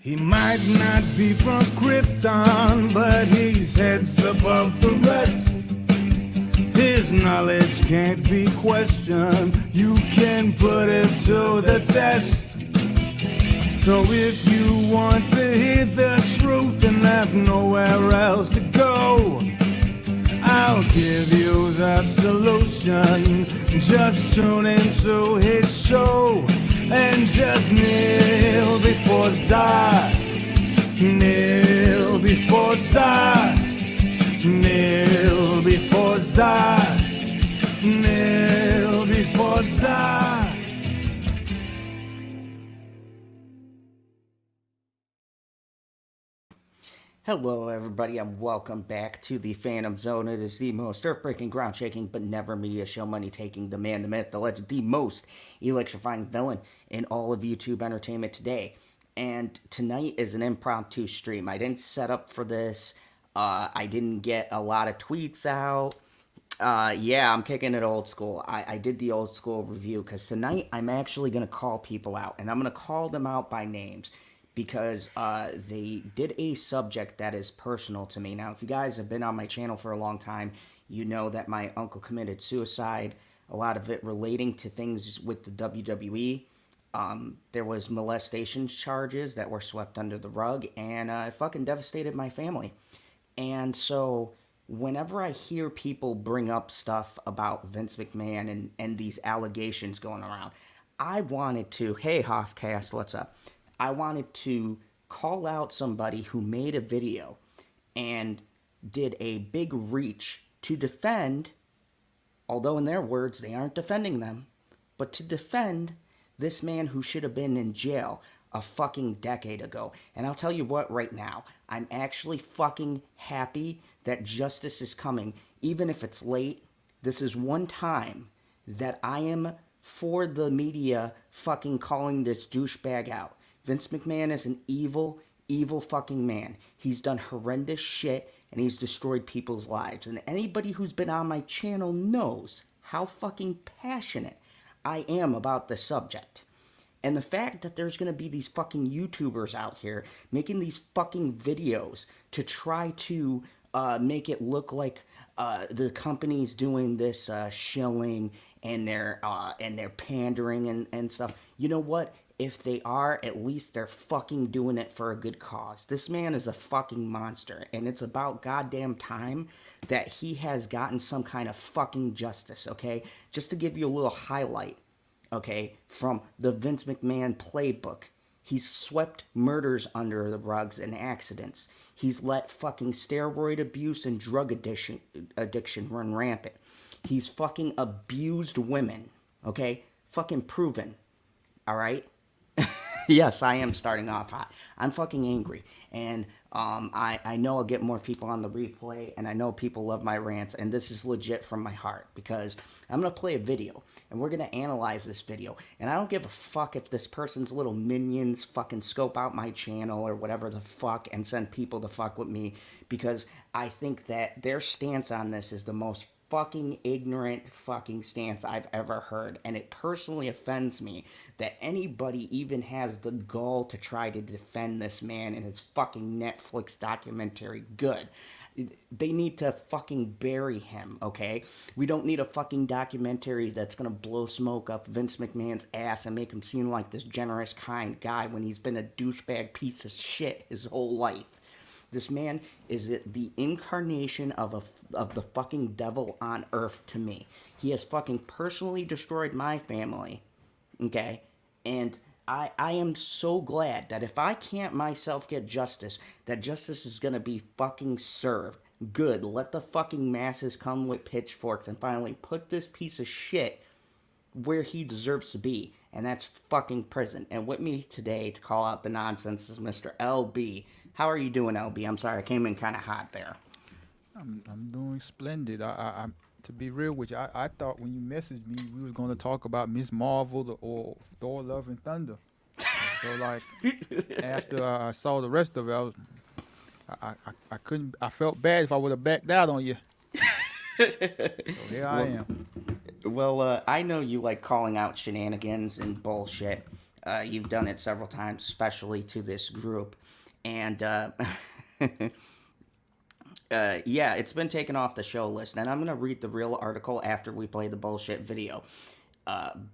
He might not be from Krypton, but he's heads above the rest. His knowledge can't be questioned. You can put it to the test. So if you want to hear the truth and have nowhere else to go, I'll give you the solution. Just tune into his show and just kneel before Zod. Kneel before Zod. Kneel before Zod. Kneel before Zod. Hello everybody and welcome back to the Phantom Zone. It is the most earth-breaking, ground-shaking, but never media show money-taking, the man, the myth, the legend, the most electrifying villain in all of YouTube entertainment today. And tonight is an impromptu stream. I didn't set up for this. I didn't get a lot of tweets out. Yeah, I'm kicking it old school. I did the old school review because tonight I'm actually going to call people out. And I'm going to call them out by names, because they did a subject that is personal to me. Now, if you guys have been on my channel for a long time, you know that my uncle committed suicide, a lot of it relating to things with the WWE. There was molestation charges that were swept under the rug, and it fucking devastated my family. And so whenever I hear people bring up stuff about Vince McMahon and these allegations going around, I wanted to, hey Hoffcast, what's up? I wanted to call out somebody who made a video and did a big reach to defend, although in their words they aren't defending them, but to defend this man who should have been in jail a fucking decade ago. And I'll tell you what right now, I'm actually fucking happy that justice is coming, even if it's late. This is one time that I am for the media fucking calling this douchebag out. Vince McMahon is an evil, evil fucking man. He's done horrendous shit, and he's destroyed people's lives. And anybody who's been on my channel knows how fucking passionate I am about the subject. And the fact that there's going to be these fucking YouTubers out here making these fucking videos to try to make it look like the company's doing this shilling and they're pandering and stuff. You know what? If they are, at least they're fucking doing it for a good cause. This man is a fucking monster, and it's about goddamn time that he has gotten some kind of fucking justice, okay? Just to give you a little highlight, okay, from the Vince McMahon playbook. He's swept murders under the rugs and accidents. He's let fucking steroid abuse and drug addiction run rampant. He's fucking abused women, okay? Fucking proven, all right? Yes, I am starting off hot. I'm fucking angry. And I know I'll get more people on the replay, and I know people love my rants, and this is legit from my heart, because I'm going to play a video, and we're going to analyze this video. And I don't give a fuck if this person's little minions fucking scope out my channel or whatever the fuck and send people to fuck with me, because I think that their stance on this is the most fucking ignorant fucking stance I've ever heard, and it personally offends me that anybody even has the gall to try to defend this man in his fucking Netflix documentary. Good. They need to fucking bury him, okay? We don't need a fucking documentary that's gonna blow smoke up Vince McMahon's ass and make him seem like this generous, kind guy when he's been a douchebag piece of shit his whole life. This man is the incarnation of the fucking devil on earth to me. He has fucking personally destroyed my family, okay? And I am so glad that if I can't myself get justice, that justice is gonna be fucking served. Good. Let the fucking masses come with pitchforks and finally put this piece of shit where he deserves to be, and that's fucking prison. And with me today to call out the nonsense is Mr. LB. How are you doing, LB? I'm sorry, I came in kind of hot there. I'm doing splendid. I to be real with you, I thought when you messaged me we was going to talk about Miss Marvel or Thor: Love and Thunder. So like after I saw the rest of it, I couldn't. I felt bad if I would have backed out on you. So here I am. Well, I know you like calling out shenanigans and bullshit. You've done it several times, especially to this group. And yeah, it's been taken off the show list. And I'm going to read the real article after we play the bullshit video.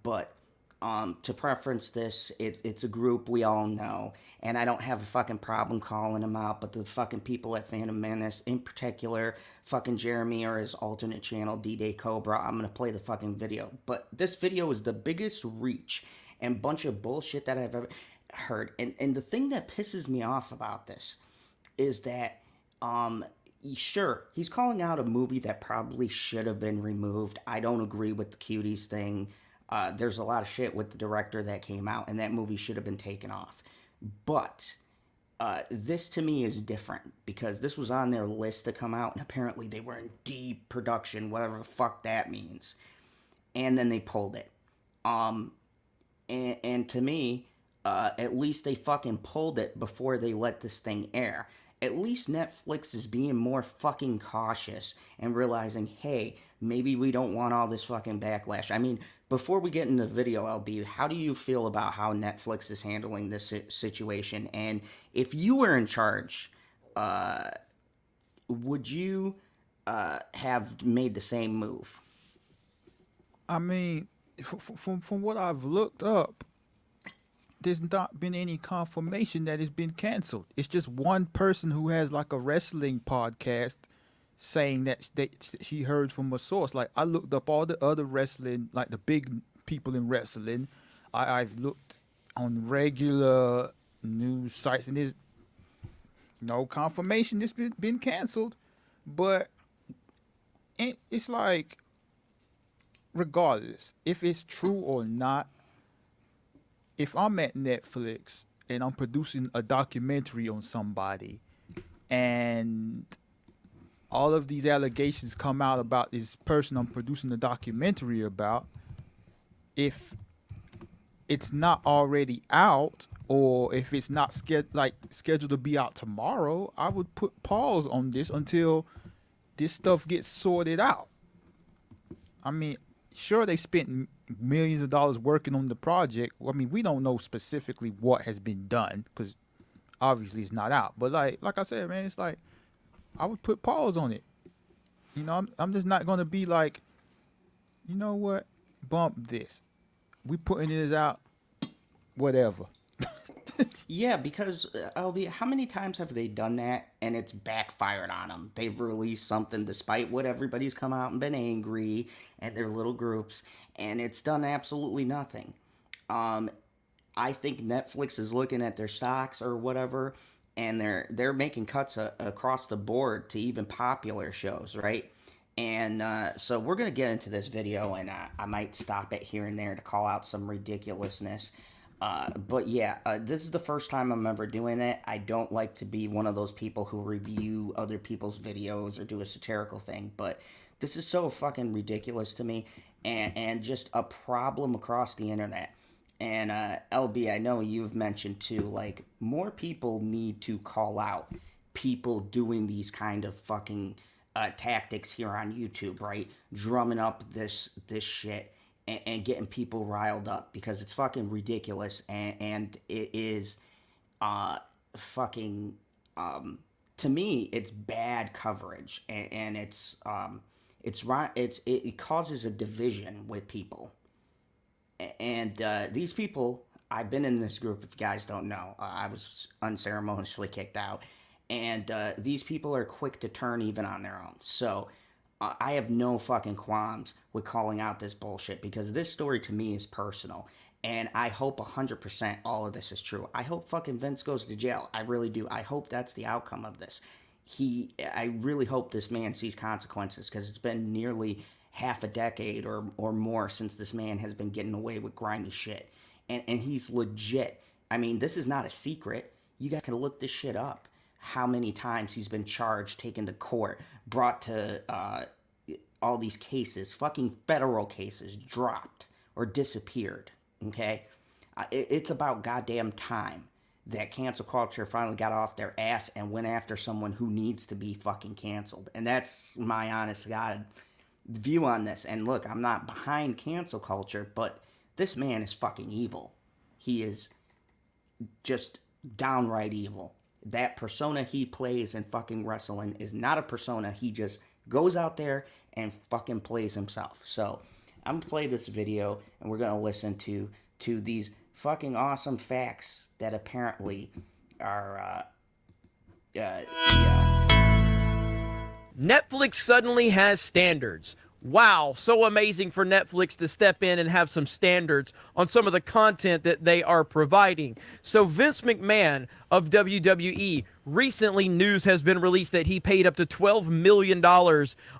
But to preference this, it's a group we all know, and I don't have a fucking problem calling them out, but the fucking people at Phantom Menace, in particular, fucking Jeremy or his alternate channel, D-Day Cobra, I'm gonna play the fucking video. But this video is the biggest reach and bunch of bullshit that I've ever heard. And the thing that pisses me off about this is that, sure, he's calling out a movie that probably should have been removed. I don't agree with the cuties thing. There's a lot of shit with the director that came out, and that movie should have been taken off. But this to me is different because this was on their list to come out, and apparently they were in deep production, whatever the fuck that means. And then they pulled it. And to me, at least they fucking pulled it before they let this thing air. At least Netflix is being more fucking cautious and realizing, hey, maybe we don't want all this fucking backlash. I mean, before we get into the video, LB, how do you feel about how Netflix is handling this situation? And if you were in charge, would you have made the same move? I mean, from what I've looked up, there's not been any confirmation that it's been canceled. It's just one person who has like a wrestling podcast saying that she heard from a source. Like, I looked up all the other wrestling, like the big people in wrestling. I've looked on regular news sites, and there's no confirmation it's been canceled. But it's like, regardless if it's true or not, if I'm at Netflix and I'm producing a documentary on somebody, and all of these allegations come out about this person I'm producing a documentary about, if it's not already out, or if it's not scheduled to be out tomorrow, I would put pause on this until this stuff gets sorted out. I mean, sure, they spent millions of dollars working on the project. I mean, we don't know specifically what has been done because obviously it's not out. But like I said, man, it's like I would put pause on it. You know, I'm just not gonna be like, you know what, bump this. We putting this out, whatever. Yeah, because how many times have they done that and it's backfired on them? They've released something despite what everybody's come out and been angry and their little groups, and it's done absolutely nothing. I think Netflix is looking at their stocks or whatever, and they're making cuts across the board to even popular shows, right? And so we're gonna get into this video, and I might stop it here and there to call out some ridiculousness. But yeah, this is the first time I'm ever doing it. I don't like to be one of those people who review other people's videos or do a satirical thing, but this is so fucking ridiculous to me, and just a problem across the internet. And LB, I know you've mentioned too, like, more people need to call out people doing these kind of fucking tactics here on YouTube, right? Drumming up this shit. And getting people riled up because it's fucking ridiculous, and it is fucking to me it's bad coverage, and it causes a division with people, and these people, I've been in this group, if you guys don't know, I was unceremoniously kicked out, and these people are quick to turn even on their own. So I have no fucking qualms with calling out this bullshit because this story to me is personal, and I hope 100% all of this is true. I hope fucking Vince goes to jail. I really do. I hope that's the outcome of this. I really hope this man sees consequences because it's been nearly half a decade or more since this man has been getting away with grimy shit, and he's legit. I mean, this is not a secret. You guys can look this shit up. How many times he's been charged, taken to court, brought to all these cases, fucking federal cases, dropped or disappeared, okay? It's about goddamn time that cancel culture finally got off their ass and went after someone who needs to be fucking canceled. And that's my honest to God view on this. And look, I'm not behind cancel culture, but this man is fucking evil. He is just downright evil. That persona he plays in fucking wrestling is not a persona. He just goes out there and fucking plays himself. So I'm gonna play this video and we're gonna listen to these fucking awesome facts that apparently are Netflix suddenly has standards. Wow, so amazing for Netflix to step in and have some standards on some of the content that they are providing. So Vince McMahon of WWE, recently news has been released that he paid up to $12 million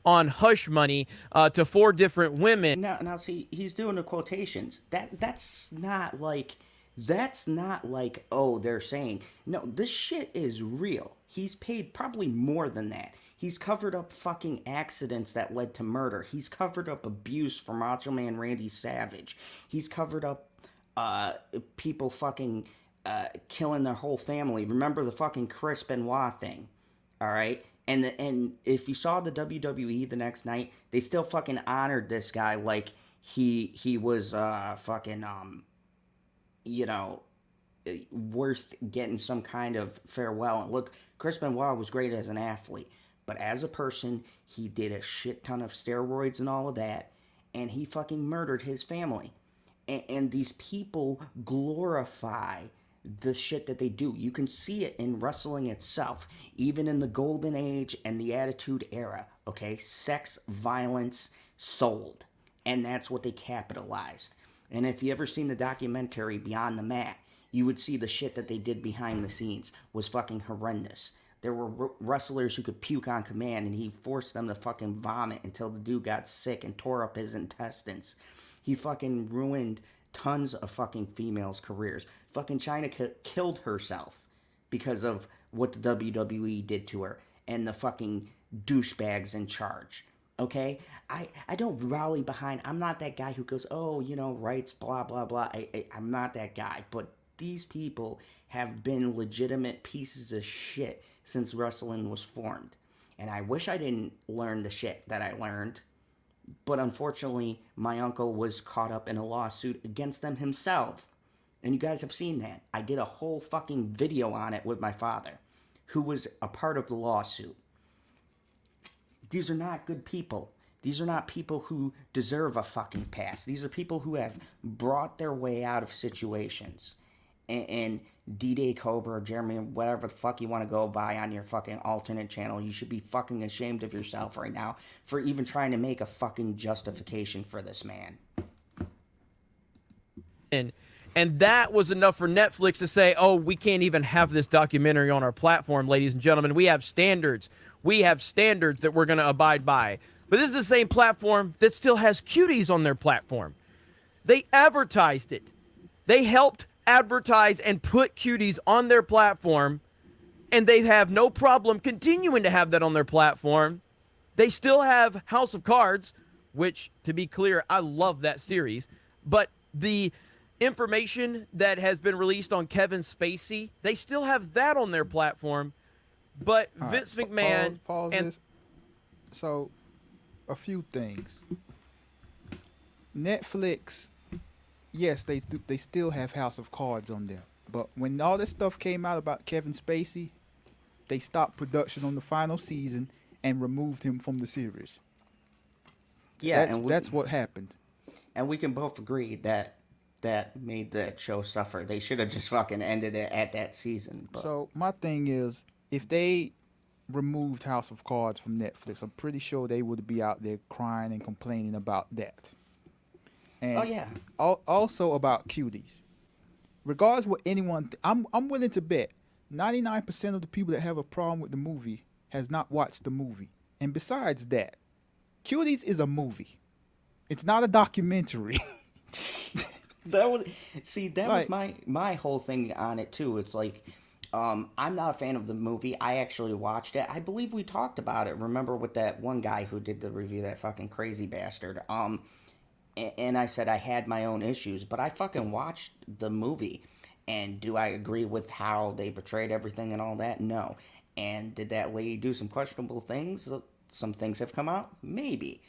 on hush money to 4 different women. Now see, he's doing the quotations. That's not like, oh, they're saying. No, this shit is real. He's paid probably more than that. He's covered up fucking accidents that led to murder. He's covered up abuse from Macho Man Randy Savage. He's covered up people fucking killing their whole family. Remember the fucking Chris Benoit thing, all right? And if you saw the WWE the next night, they still fucking honored this guy like he was fucking you know, worth getting some kind of farewell. And look, Chris Benoit was great as an athlete. But as a person, he did a shit ton of steroids and all of that, and he fucking murdered his family. And these people glorify the shit that they do. You can see it in wrestling itself, even in the Golden Age and the Attitude Era, okay? Sex, violence, sold. And that's what they capitalized. And if you ever seen the documentary Beyond the Mat, you would see the shit that they did behind the scenes was fucking horrendous. There were wrestlers who could puke on command, and he forced them to fucking vomit until the dude got sick and tore up his intestines. He fucking ruined tons of fucking females' careers. Fucking Chyna killed herself because of what the WWE did to her and the fucking douchebags in charge. Okay? I don't rally behind, I'm not that guy who goes, oh, you know, rights, blah, blah, blah. I'm not that guy. But these people have been legitimate pieces of shit since wrestling was formed. And I wish I didn't learn the shit that I learned. But unfortunately, my uncle was caught up in a lawsuit against them himself. And you guys have seen that. I did a whole fucking video on it with my father, who was a part of the lawsuit. These are not good people. These are not people who deserve a fucking pass. These are people who have brought their way out of situations. And D-Day Cobra, Jeremy, whatever the fuck you want to go by on your fucking alternate channel, you should be fucking ashamed of yourself right now for even trying to make a fucking justification for this man. And that was enough for Netflix to say, oh, we can't even have this documentary on our platform, ladies and gentlemen. We have standards. We have standards that we're going to abide by. But this is the same platform that still has cuties on their platform. They advertised it. They helped advertise and put cuties on their platform, and they have no problem continuing to have that on their platform. They still have House of Cards, which, to be clear, I love that series, but the information that has been released on Kevin Spacey, they still have that on their platform. But All Vince right, McMahon pause and this. So, a few things. Netflix, yes, they still have House of Cards on there. But when all this stuff came out about Kevin Spacey, they stopped production on the final season and removed him from the series. Yeah, that's what happened. And we can both agree that made that show suffer. They should have just fucking ended it at that season. But. So my thing is, if they removed House of Cards from Netflix, I'm pretty sure they would be out there crying and complaining about that. And oh yeah. Also about cuties. Regardless what anyone, I'm willing to bet 99% of the people that have a problem with the movie has not watched the movie. And besides that, Cuties is a movie. It's not a documentary. That was my whole thing on it too. It's like, I'm not a fan of the movie. I actually watched it. I believe we talked about it. Remember with that one guy who did the review, that fucking crazy bastard. And I said I had my own issues, but I fucking watched the movie. And do I agree with how they portrayed everything and all that? No. And did that lady do some questionable things? Some things have come out? Maybe.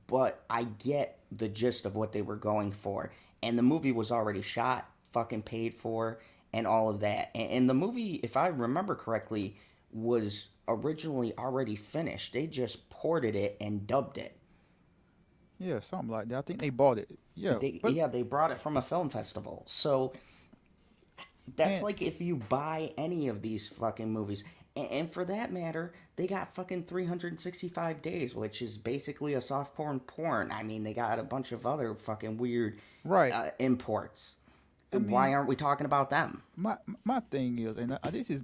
But I get the gist of what they were going for. And the movie was already shot. fucking paid for and all of that. And the movie, if I remember correctly, was originally already finished. They just ported it and dubbed it. Yeah, something like that. I think they bought it. Yeah, but They brought it from a film festival. So that's and like if you buy any of these fucking movies. And for that matter, they got fucking 365 days, which is basically a soft porn. I mean, they got a bunch of other fucking weird right. imports. I Why mean, aren't we talking about them? my thing is, and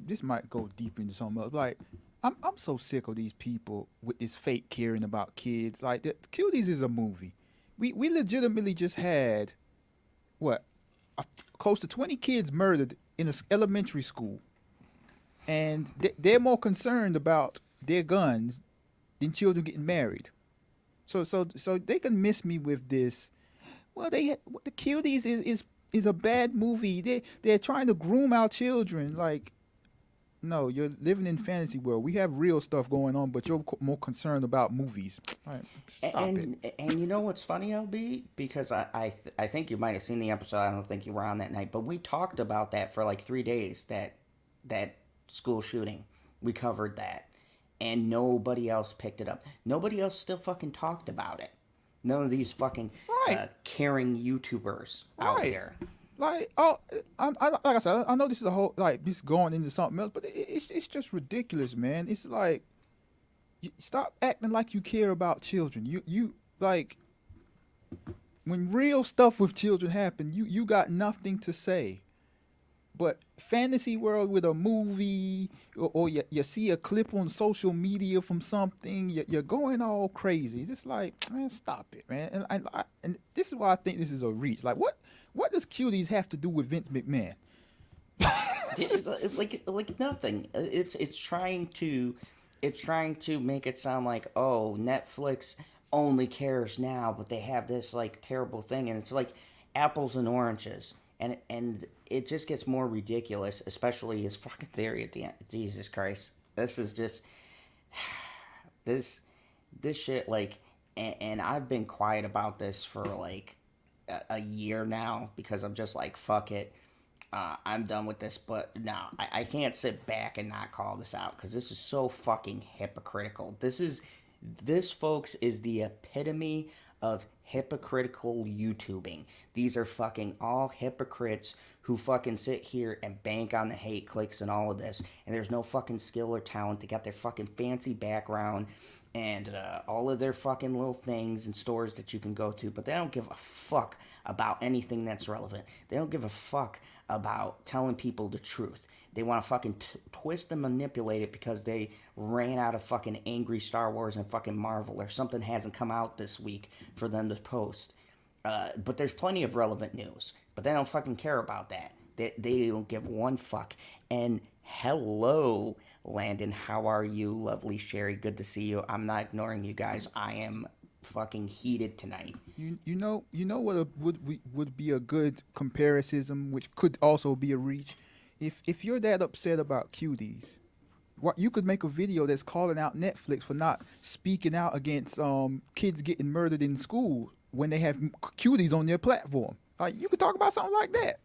this might go deep into something else. Like, I'm so sick of these people with this fake caring about kids. Like, Cuties is a movie. We legitimately just had what close to 20 kids murdered in an elementary school, and they're more concerned about their guns than children getting married. So they can miss me with this. Well, the Cuties is a bad movie. They're trying to groom our children. Like, no, you're living in fantasy world. We have real stuff going on, but you're more concerned about movies. Like, stop it. And you know what's funny, LB? Because I think you might have seen the episode. I don't think you were on that night, but we talked about that for like 3 days. That school shooting, we covered that, and nobody else picked it up. Nobody else still fucking talked about it. None of these fucking Right. caring YouTubers out Right. there. Like, oh, like I said, I know this is a whole like this going into something else, but it's just ridiculous, man. It's like, you stop acting like you care about children. You like when real stuff with children happen, you got nothing to say. But fantasy world with a movie, or you see a clip on social media from something, you're going all crazy. It's just like, man, stop it, man. And this is why I think this is a reach. Like, what does Cuties have to do with Vince McMahon? It's like nothing. It's trying to make it sound like, oh, Netflix only cares now, but they have this like terrible thing, and it's like apples and oranges, and it just gets more ridiculous, especially his fucking theory at the end. Jesus Christ, this is just this shit, like, and I've been quiet about this for like a year now because I'm just like, fuck it. I'm done with this, but no, I can't sit back and not call this out because this is so fucking hypocritical. This, folks, is the epitome of hypocritical YouTubing. These are fucking all hypocrites who fucking sit here and bank on the hate clicks and all of this, and there's no fucking skill or talent. They got their fucking fancy background and all of their fucking little things and stores that you can go to, but they don't give a fuck about anything that's relevant. They don't give a fuck about telling people the truth. They want to fucking twist and manipulate it because they ran out of fucking angry Star Wars and fucking Marvel, or something hasn't come out this week for them to post. But there's plenty of relevant news. But they don't fucking care about that. They don't give one fuck. And hello, Landon. How are you? Lovely Sherry. Good to see you. I'm not ignoring you guys. I am fucking heated tonight. You know what would be a good comparison, which could also be a reach. If you're that upset about Cuties, what you could make a video that's calling out Netflix for not speaking out against kids getting murdered in school when they have Cuties on their platform. Like, you could talk about something like that.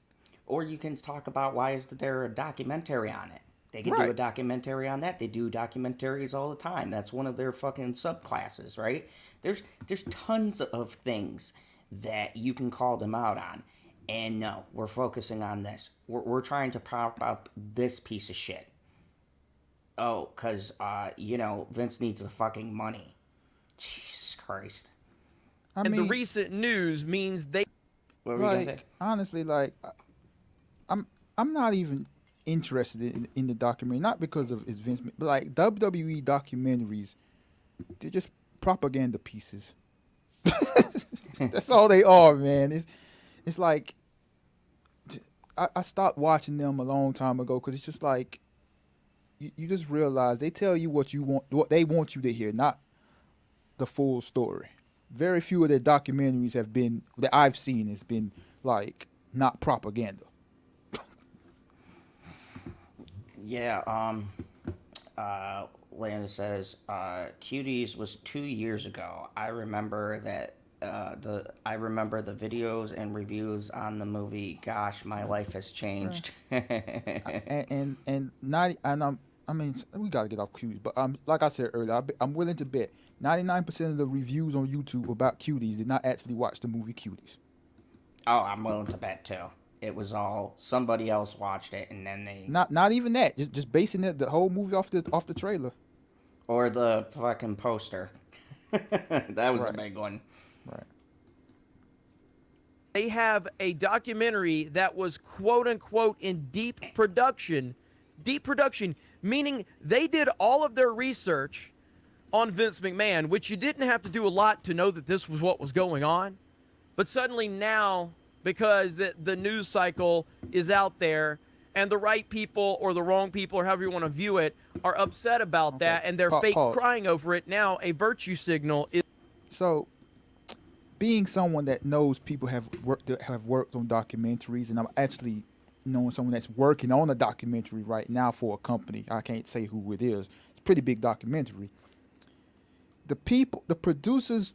Or you can talk about why is there a documentary on it. They can Right. do a documentary on that. They do documentaries all the time. That's one of their fucking subclasses, right? There's tons of things that you can call them out on. And no, we're focusing on this. We're trying to prop up this piece of shit. Oh, because, Vince needs the fucking money. Jesus Christ. I And mean, the recent news means they What were you going to like, say? honestly, like, I'm not even interested in the documentary, not because of it's Vince, but like WWE documentaries, they're just propaganda pieces. That's all they are, man. It's like I stopped watching them a long time ago because it's just like you just realize they tell you what you want, what they want you to hear, not the full story. Very few of their documentaries have been that I've seen has been like not propaganda. Yeah, Lana says, Cuties was 2 years ago. I remember that I remember the videos and reviews on the movie. Gosh, my life has changed. And not and I mean, we gotta get off cuties, but like I said earlier, I'm willing to bet 99% of the reviews on YouTube about cuties did not actually watch the movie Cuties. Oh, I'm willing to bet too. It was all somebody else watched it and then they Not even that, just basing the whole movie off the trailer. or the fucking poster. That was a Right. big one. Right. They have a documentary that was quote unquote in deep production. Deep production, meaning they did all of their research on Vince McMahon, which you didn't have to do a lot to know that this was what was going on. But suddenly now, because the news cycle is out there and the right people or the wrong people, or however you want to view it, are upset about that and they're fake Pause. crying over it, now a virtue signal is. So, being someone that knows people have worked on documentaries, and I'm actually knowing someone that's working on a documentary right now for a company. I can't say who it is. It's a pretty big documentary. The producers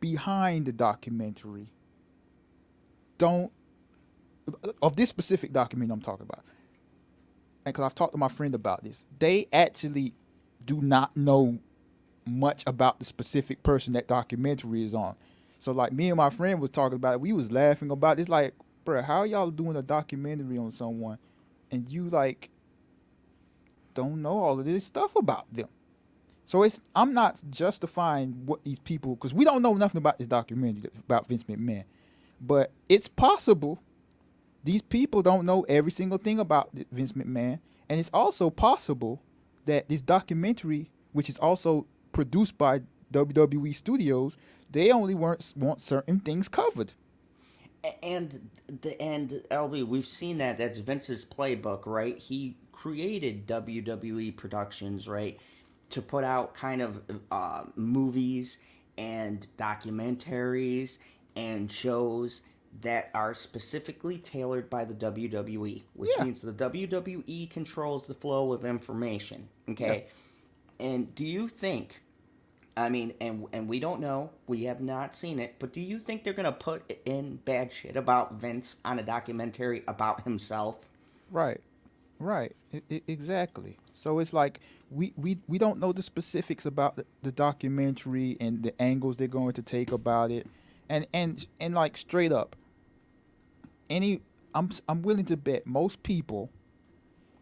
behind the documentary of this specific documentary I'm talking about, and because I've talked to my friend about this, they actually do not know much about the specific person that documentary is on. So like me and my friend was talking about it, we was laughing about it. It's like, bro, how are y'all doing a documentary on someone and you like don't know all of this stuff about them? So I'm not justifying what these people, because we don't know nothing about this documentary about Vince McMahon, but it's possible these people don't know every single thing about Vince McMahon, and it's also possible that this documentary, which is also produced by WWE Studios, they only want certain things covered. And LB, we've seen that. That's Vince's playbook, right? He created WWE Productions, right, to put out kind of movies and documentaries and shows that are specifically tailored by the WWE, which means the WWE controls the flow of information. Okay, and do you think? I mean, and we don't know, we have not seen it, but do you think they're gonna put in bad shit about Vince on a documentary about himself? Right. Exactly. So it's like we don't know the specifics about the documentary and the angles they're going to take about it, and like straight up, I'm willing to bet most people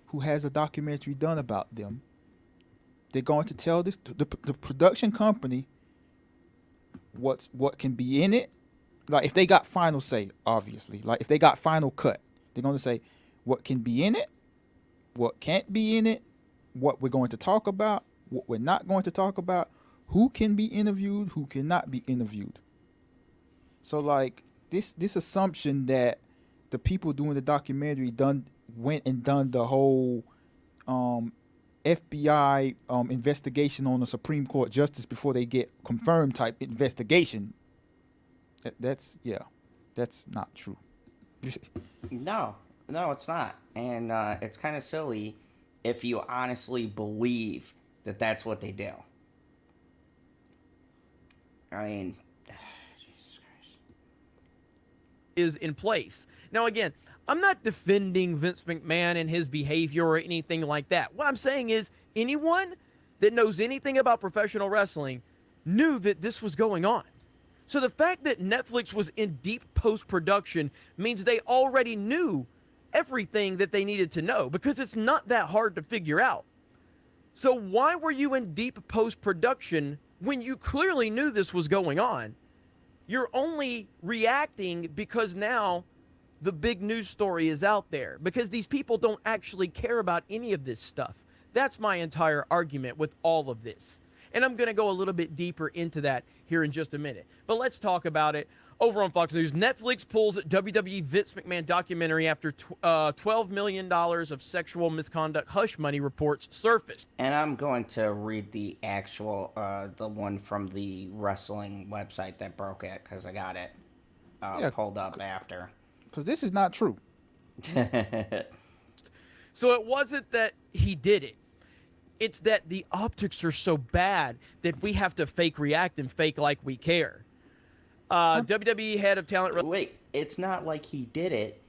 who has a documentary done about them, they're going to tell the production company what can be in it. Like if they got final say, obviously, like if they got final cut, they're going to say what can be in it, what can't be in it, what we're going to talk about, what we're not going to talk about, who can be interviewed, who cannot be interviewed. So like this assumption that the people doing the documentary went and done the whole FBI investigation on a Supreme Court justice before they get confirmed type investigation. That's not true. No, it's not. And it's kind of silly if you honestly believe that that's what they do. I mean, Jesus Christ. Is in place. Now, again, I'm not defending Vince McMahon and his behavior or anything like that. What I'm saying is anyone that knows anything about professional wrestling knew that this was going on. So the fact that Netflix was in deep post-production means they already knew everything that they needed to know, because it's not that hard to figure out. So why were you in deep post-production when you clearly knew this was going on? You're only reacting because now the big news story is out there, because these people don't actually care about any of this stuff. That's my entire argument with all of this. And I'm going to go a little bit deeper into that here in just a minute. But let's talk about it. Over on Fox News, Netflix pulls WWE Vince McMahon documentary after $12 million of sexual misconduct hush money reports surfaced. And I'm going to read the actual, the one from the wrestling website that broke it, because I got it pulled up after. Because this is not true. So it wasn't that he did it. It's that the optics are so bad that we have to fake react and fake like we care. WWE head of talent. Wait, it's not like he did it.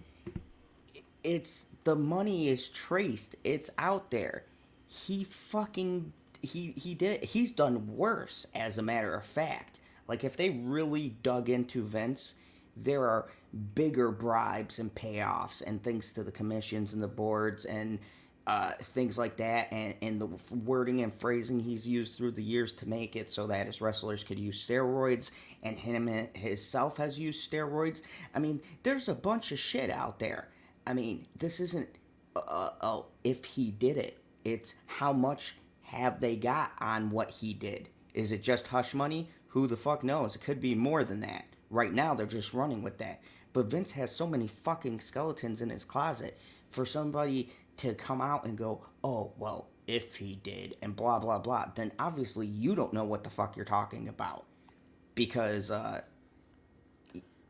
It's the money is traced. It's out there. He did it. He's done worse, as a matter of fact. Like, if they really dug into Vince, there are bigger bribes and payoffs and things to the commissions and the boards and things like that, and the wording and phrasing he's used through the years to make it so that his wrestlers could use steroids, and him himself has used steroids. I mean, there's a bunch of shit out there. I mean, this isn't if he did it. It's how much have they got on what he did. Is it just hush money? Who the fuck knows? It could be more than that. Right now, they're just running with that. But Vince has so many fucking skeletons in his closet for somebody to come out and go, oh, well, if he did, and blah, blah, blah, then obviously you don't know what the fuck you're talking about. Because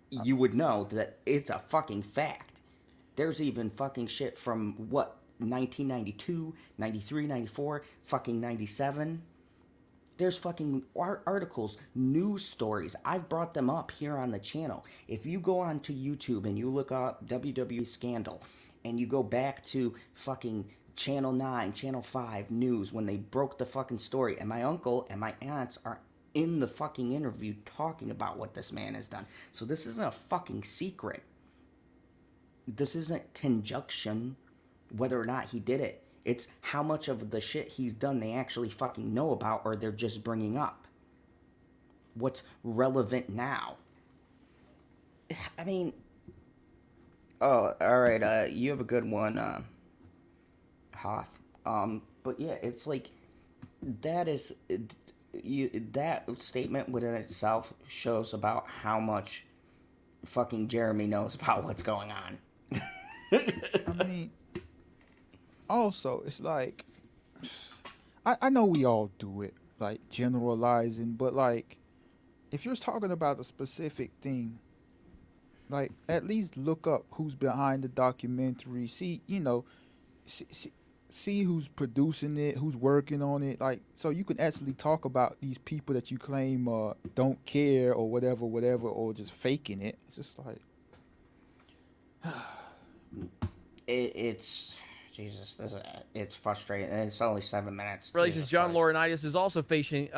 you would know that it's a fucking fact. There's even fucking shit from, 1992, 93, 94, fucking 97. There's fucking articles, news stories. I've brought them up here on the channel. If you go onto YouTube and you look up WWE Scandal, and you go back to fucking Channel 9, Channel 5 news when they broke the fucking story, and my uncle and my aunts are in the fucking interview talking about what this man has done. So this isn't a fucking secret. This isn't conjunction whether or not he did it. It's how much of the shit he's done they actually fucking know about, or they're just bringing up. What's relevant now? I mean, oh, alright, you have a good one, Hoth. But yeah, it's like, that statement within itself shows about how much fucking Jeremy knows about what's going on. I mean, also, it's like, I know we all do it, like generalizing, but like, if you're talking about a specific thing, like, at least look up who's behind the documentary. See, see who's producing it, who's working on it. Like, so you can actually talk about these people that you claim don't care or whatever, or just faking it. It's just like, it's Jesus. It's frustrating, and it's only 7 minutes. Relations John Laurinaitis is also facing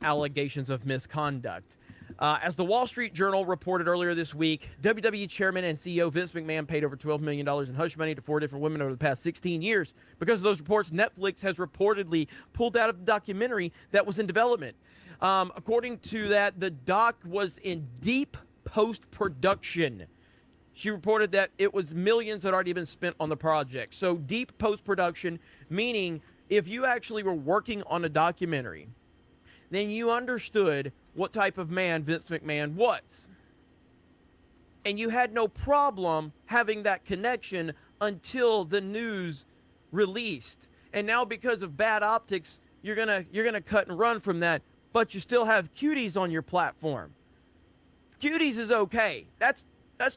allegations of misconduct. As the Wall Street Journal reported earlier this week, WWE Chairman and CEO Vince McMahon paid over $12 million in hush money to 4 different women over the past 16 years. Because of those reports, Netflix has reportedly pulled out of the documentary that was in development. According to that, the doc was in deep post-production. She reported that it was millions had already been spent on the project. So deep post-production, meaning if you actually were working on a documentary, then you understood what type of man Vince McMahon was. And you had no problem having that connection until the news released. And now because of bad optics, you're gonna cut and run from that, but you still have cuties on your platform. Cuties is okay. That's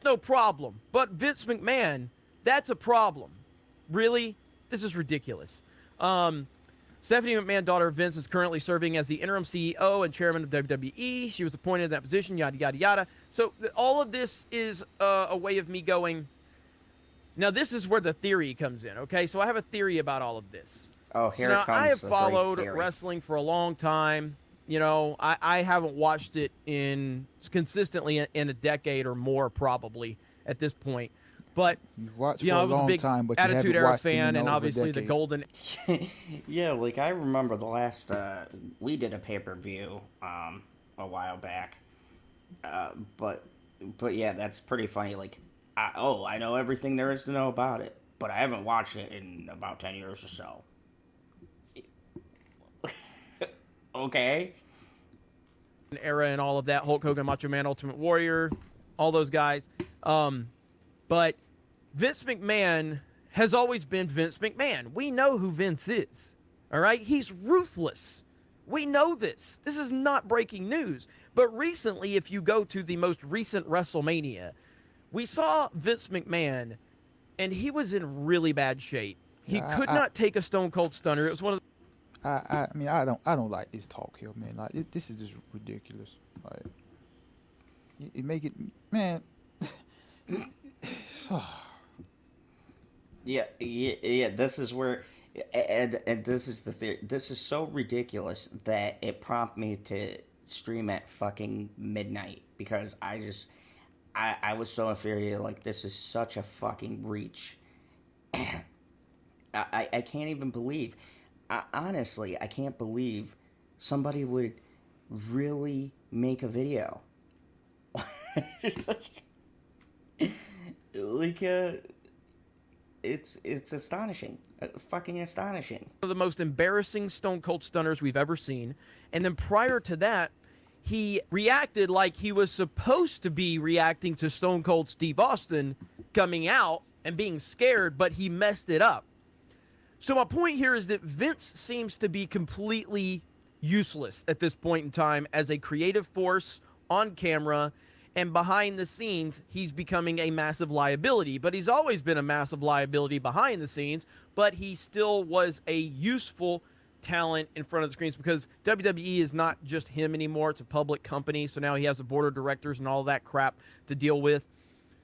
no problem. But Vince McMahon, that's a problem. Really? This is ridiculous. Stephanie McMahon, daughter of Vince, is currently serving as the interim CEO and chairman of WWE. She was appointed in that position, yada, yada, yada. So all of this is a way of me going, now this is where the theory comes in, okay? So I have a theory about all of this. Oh, here so now, it comes. I have the followed great theory. wrestling for a long time. You know, I haven't watched it consistently in a decade or more, probably, at this point. But, you've watched you for know, a I was a long big time, but you Attitude haven't Era watched it in fan, and over a obviously the decade. Golden... Yeah, like, I remember the last, we did a pay-per-view, a while back. But yeah, that's pretty funny. Like, I know everything there is to know about it, but I haven't watched it in about 10 years or so. Okay. Era and all of that, Hulk Hogan, Macho Man, Ultimate Warrior, all those guys. But Vince McMahon has always been Vince McMahon. We know who Vince is, all right? He's ruthless. We know this. This is not breaking news. But recently, if you go to the most recent WrestleMania, we saw Vince McMahon, and he was in really bad shape. He could not take a Stone Cold Stunner. It was one of the... I mean, I don't like this talk here, man. Like, this is just ridiculous. Like, it make it, man. Yeah. This is where, and this is the theory. This is so ridiculous that it prompted me to stream at fucking midnight because I was so infuriated. Like, this is such a fucking reach. I can't even believe. Honestly, I can't believe somebody would really make a video. like, it's astonishing, fucking astonishing. One of the most embarrassing Stone Cold Stunners we've ever seen. And then prior to that, he reacted like he was supposed to be reacting to Stone Cold Steve Austin coming out and being scared, but he messed it up. So my point here is that Vince seems to be completely useless at this point in time as a creative force on camera, and behind the scenes, he's becoming a massive liability. But he's always been a massive liability behind the scenes, but he still was a useful talent in front of the screens because WWE is not just him anymore. It's a public company, so now he has a board of directors and all that crap to deal with.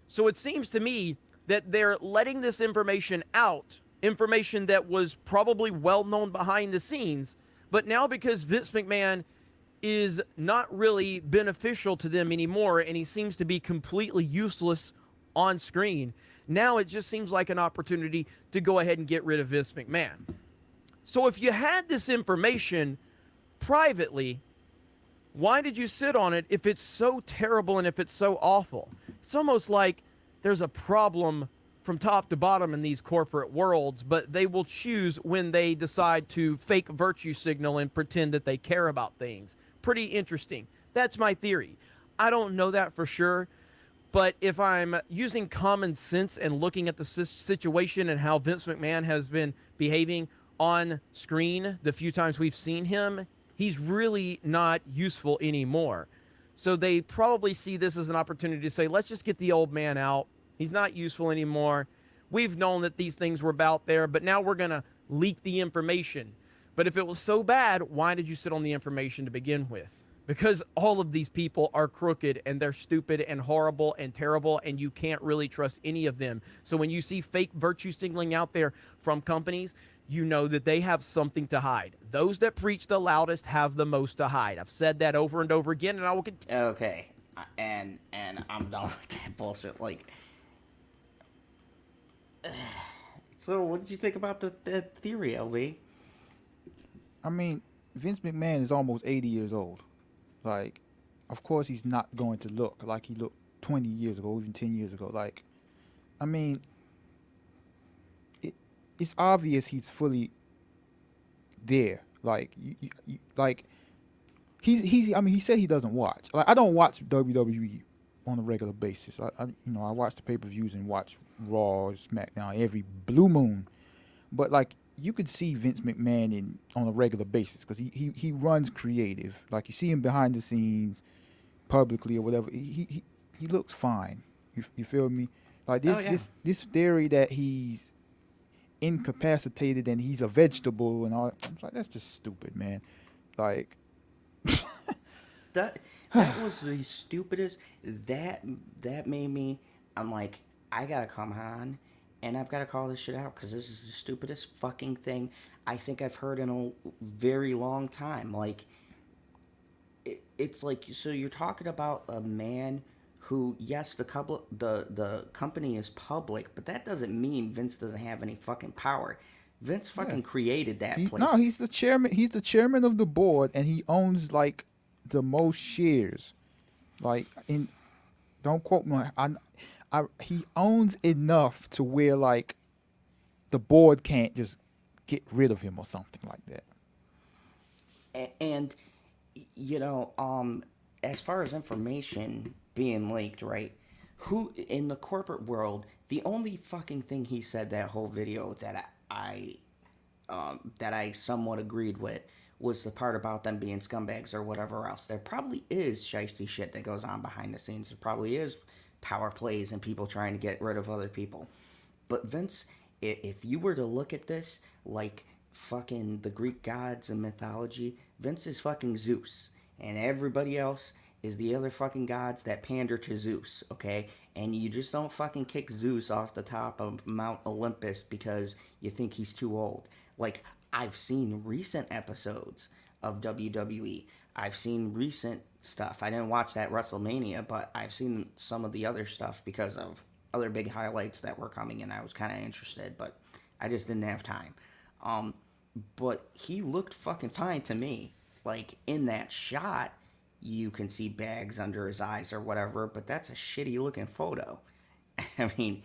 So it seems to me that they're letting this information out, information that was probably well known behind the scenes, but now because Vince McMahon is not really beneficial to them anymore and he seems to be completely useless on screen, now it just seems like an opportunity to go ahead and get rid of Vince McMahon. So if you had this information privately, why did you sit on it if it's so terrible and if it's so awful? It's almost like there's a problem from top to bottom in these corporate worlds, but they will choose when they decide to fake virtue signal and pretend that they care about things. Pretty interesting. That's my theory. I don't know that for sure, but if I'm using common sense and looking at the situation and how Vince McMahon has been behaving on screen the few times we've seen him, he's really not useful anymore. So they probably see this as an opportunity to say, let's just get the old man out. He's not useful anymore. We've known that these things were out there, but now we're going to leak the information. But if it was so bad, why did you sit on the information to begin with? Because all of these people are crooked and they're stupid and horrible and terrible, and you can't really trust any of them. So when you see fake virtue signaling out there from companies, you know that they have something to hide. Those that preach the loudest have the most to hide. I've said that over and over again, and I will continue. Okay, and I'm done with that bullshit. Like, so what did you think about the theory, LB? I mean, Vince McMahon is almost 80 years old. Like, of course he's not going to look like he looked 20 years ago, even 10 years ago. Like, I mean, it's obvious he's fully there. Like, like he's. I mean, he said he doesn't watch. Like, I don't watch WWE on a regular basis. I watch the pay-per-views and watch Raw, SmackDown every blue moon. But like, you could see Vince McMahon on a regular basis because he runs creative. Like, you see him behind the scenes, publicly or whatever. He looks fine. You feel me? Like this theory that he's incapacitated and he's a vegetable and all. I'm like, that's just stupid, man. Like that was the stupidest. That made me. I'm like, I gotta come on. And I've got to call this shit out because this is the stupidest fucking thing I think I've heard in a very long time. Like, it's like, so you're talking about a man who, yes, the company is public, but that doesn't mean Vince doesn't have any fucking power. Vince fucking created that place. No, he's the chairman. He's the chairman of the board, and he owns like the most shares. Like, don't quote me. He owns enough to where like the board can't just get rid of him or something like that. And as far as information being leaked, right? Who in the corporate world? The only fucking thing he said that whole video that I somewhat agreed with was the part about them being scumbags or whatever else. There probably is shiesty shit that goes on behind the scenes. There probably is power plays and people trying to get rid of other people. But Vince, if you were to look at this like fucking the Greek gods and mythology, Vince is fucking Zeus. And everybody else is the other fucking gods that pander to Zeus, okay? And you just don't fucking kick Zeus off the top of Mount Olympus because you think he's too old. Like, I've seen recent episodes of WWE. I've seen recent stuff. I didn't watch that WrestleMania, but I've seen some of the other stuff because of other big highlights that were coming in. I was kind of interested, but I just didn't have time. But he looked fucking fine to me. Like, in that shot, you can see bags under his eyes or whatever, but that's a shitty looking photo. I mean,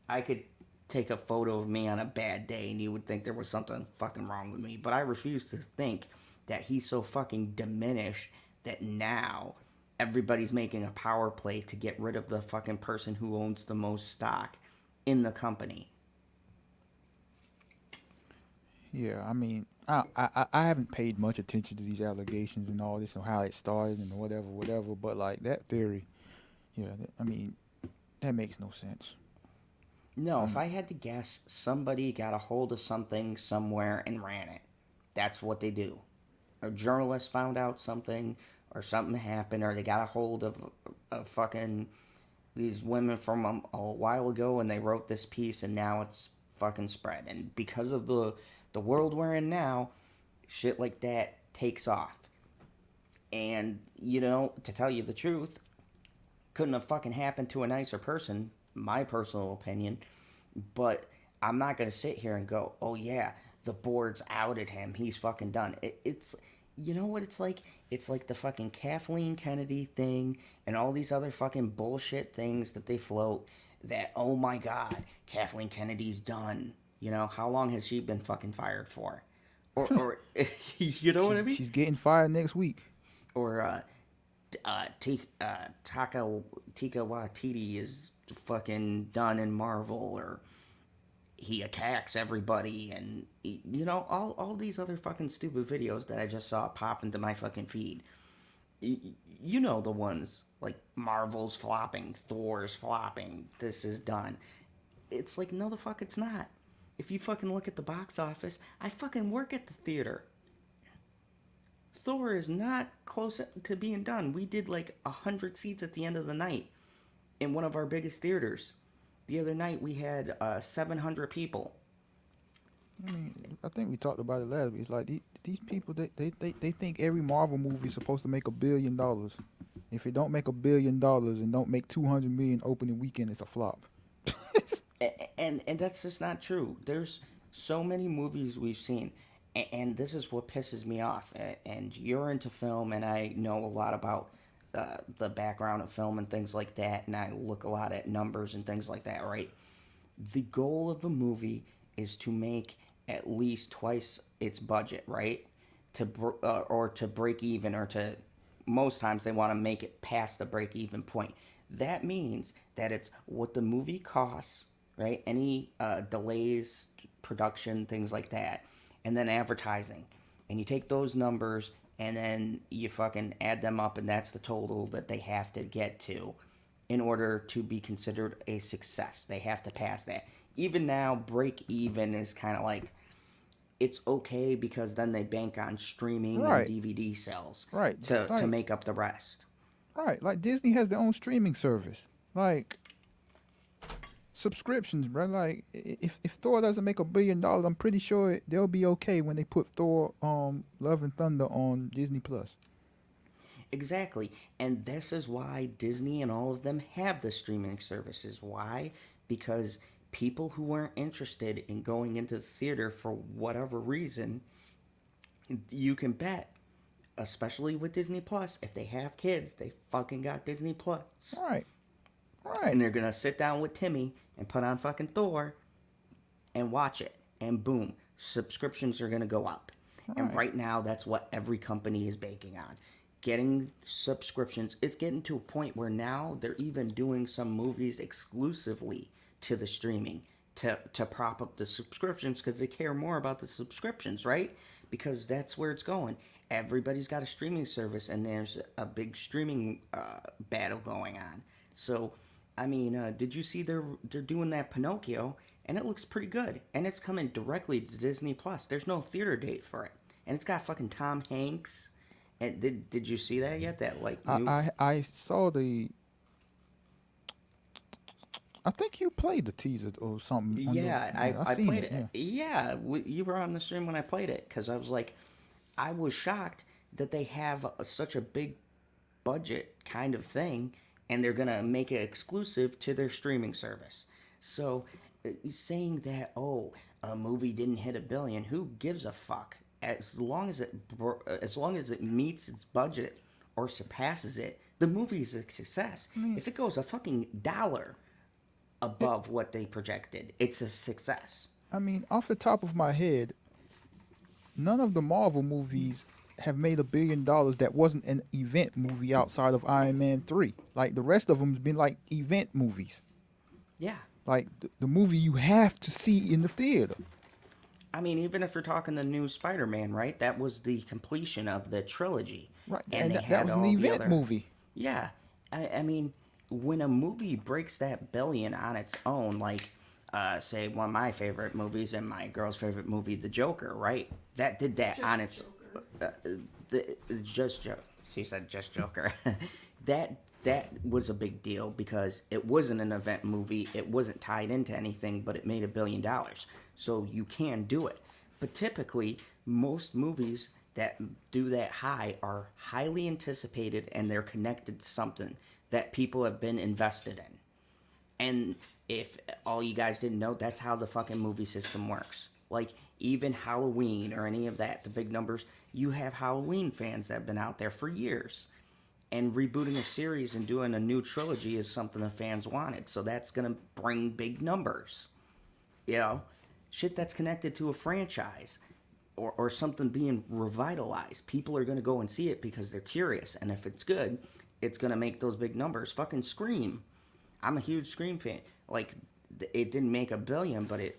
I could take a photo of me on a bad day and you would think there was something fucking wrong with me, but I refuse to think that he's so fucking diminished that now everybody's making a power play to get rid of the fucking person who owns the most stock in the company. Yeah, I mean, I haven't paid much attention to these allegations and all this and how it started and whatever. But like that theory, yeah, I mean, that makes no sense. No, if I had to guess, somebody got a hold of something somewhere and ran it. That's what they do. A journalist found out something, or something happened, or they got a hold of fucking these women from a while ago and they wrote this piece and now it's fucking spread. And because of the world we're in now, shit like that takes off. And, you know, to tell you the truth, couldn't have fucking happened to a nicer person, my personal opinion. But I'm not going to sit here and go, oh yeah, the board's outed him, he's fucking done. It's, you know what it's like? It's like the fucking Kathleen Kennedy thing and all these other fucking bullshit things that they float that, oh my God, Kathleen Kennedy's done. You know, how long has she been fucking fired for? Or you know what I mean? She's getting fired next week. Or Taika Waititi is fucking done in Marvel, or he attacks everybody, and, you know, all these other fucking stupid videos that I just saw pop into my fucking feed. You know the ones, like Marvel's flopping, Thor's flopping, this is done. It's like, no the fuck it's not. If you fucking look at the box office, I fucking work at the theater. Thor is not close to being done. We did like 100 seats at the end of the night in one of our biggest theaters. The other night we had 700 people. I mean, I think we talked about it last week. It's like these people, they think every Marvel movie is supposed to make $1 billion. If it don't make $1 billion and don't make 200 million opening weekend, it's a flop. And that's just not true. There's so many movies we've seen, and this is what pisses me off. And you're into film, and I know a lot about the background of film and things like that, and I look a lot at numbers and things like that, right? The goal of a movie is to make at least twice its budget, right? Or to break even, or to, most times they want to make it past the break even point. That means that it's what the movie costs, right? Any delays, production, things like that, and then advertising. And you take those numbers and then you fucking add them up, and that's the total that they have to get to in order to be considered a success. They have to pass that. Even now, break even is kind of like, it's okay because then they bank on streaming and DVD sales to make up the rest. Right, like Disney has their own streaming service. Like, subscriptions, bro. Like, if Thor doesn't make $1 billion, I'm pretty sure they'll be okay when they put Thor, Love and Thunder on Disney Plus. Exactly, and this is why Disney and all of them have the streaming services. Why? Because people who weren't interested in going into the theater for whatever reason, you can bet, especially with Disney Plus, if they have kids, they fucking got Disney Plus. Right. And they're gonna sit down with Timmy and put on fucking Thor and watch it, and boom, subscriptions are gonna go up. And right now, that's what every company is banking on. Getting subscriptions. It's getting to a point where now they're even doing some movies exclusively to the streaming to prop up the subscriptions, because they care more about the subscriptions, right? Because that's where it's going. Everybody's got a streaming service, and there's a big streaming battle going on. So, I mean, did you see they're doing that Pinocchio, and it looks pretty good, and it's coming directly to Disney Plus. There's no theater date for it, and it's got fucking Tom Hanks And did you see that yet? That like I new. I saw the. I think you played the teaser or something. On Yeah, yeah, I I seen played it. it. Yeah. Yeah, you were on the stream when I played it because I was like, I was shocked that they have such a big budget kind of thing and they're gonna make it exclusive to their streaming service. So saying that a movie didn't hit 1 billion, who gives a fuck? As long as it meets its budget or surpasses it, the movie is a success. I mean, If it goes a fucking dollar above what they projected, it's a success. off the top of my head, none of the Marvel movies have made $1 billion that wasn't an event movie outside of Iron Man 3. Like the rest of them's been like event movies. Yeah. Like the movie you have to see in the theater. I mean, even if you're talking the new Spider-Man, right? That was the completion of the trilogy, Right. and And they that had was an all the event other. movie. Yeah, I mean, when a movie breaks that billion on its own, like, say, one of my favorite movies and my girl's favorite movie, The Joker, right? That did that on its. Just Joker. She said just Joker. that was a big deal because it wasn't an event movie. It wasn't tied into anything, but it made $1 billion. So you can do it. But typically, most movies that do that high are highly anticipated and they're connected to something that people have been invested in. And if all you guys didn't know, that's how the fucking movie system works. Like, even Halloween or any of that, the big numbers, you have Halloween fans that have been out there for years. And rebooting a series and doing a new trilogy is something the fans wanted. So that's going to bring big numbers. You know? Shit that's connected to a franchise or something being revitalized. People are going to go and see it because they're curious. And if it's good, it's going to make those big numbers. Fucking Scream. I'm a huge Scream fan. Like, it didn't make 1 billion, but it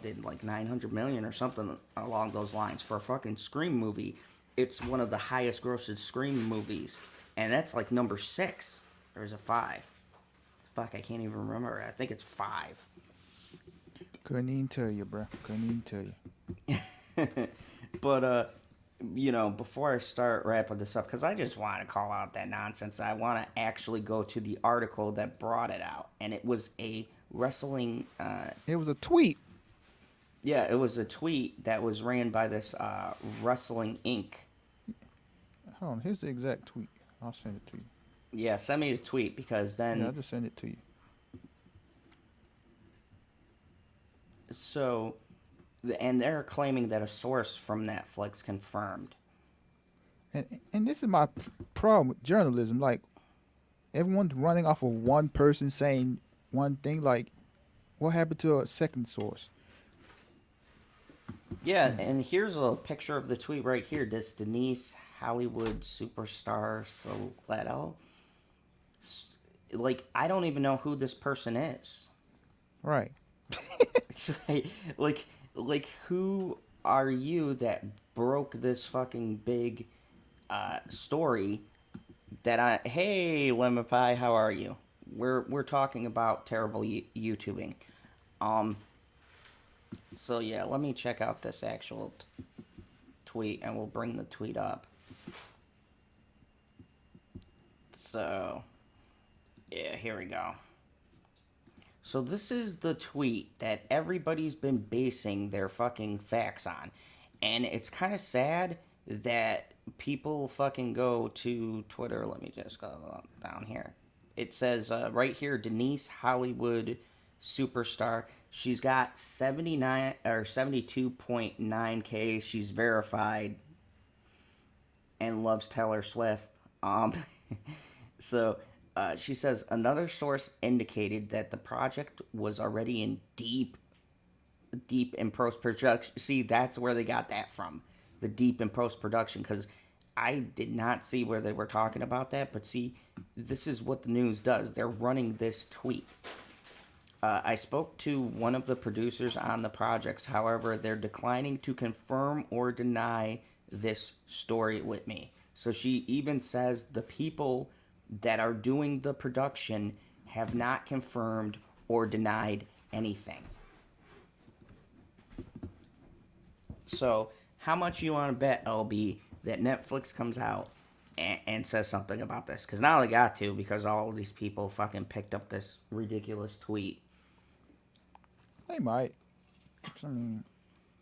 did like 900 million or something along those lines for a fucking Scream movie. It's one of the highest grossed Scream movies, and that's like number 6, or is it 5? Fuck, I can't even remember. I think it's 5. Couldn't even tell you, bro. Couldn't even tell you. But before I start wrapping this up, because I just want to call out that nonsense, I want to actually go to the article that brought it out, and it was a wrestling. It was a tweet. Yeah, it was a tweet that was ran by this Wrestling Inc. Hold on, here's the exact tweet. I'll send it to you. Yeah, send me the tweet because then. Yeah, I'll just send it to you. So, and they're claiming that a source from Netflix confirmed. And this is my problem with journalism. Like, everyone's running off of one person saying one thing. Like, what happened to a second source? Yeah, and here's a picture of the tweet right here. This Denise Hollywood superstar Soleto. Like, I don't even know who this person is. Right. like who are you that broke this fucking big story that hey Lemon Pie, how are you? We're talking about terrible YouTubing. So yeah, let me check out this actual tweet and we'll bring the tweet up. So yeah, here we go. So this is the tweet that everybody's been basing their fucking facts on. And it's kind of sad that people fucking go to Twitter. Let me just go down here. It says right here, Denise Hollywood superstar. She's got 79 or 72.9K. She's verified and loves Taylor Swift. So she says another source indicated that the project was already in deep in post-production. See, that's where they got that from, the deep in post-production, because I did not see where they were talking about that. But see, this is what the news does. They're running this tweet. I spoke to one of the producers on the projects. However, they're declining to confirm or deny this story with me. So she even says the people that are doing the production have not confirmed or denied anything. So, how much you want to bet, LB, that Netflix comes out and says something about this. Because now they got to, because all of these people fucking picked up this ridiculous tweet. They might. I mean,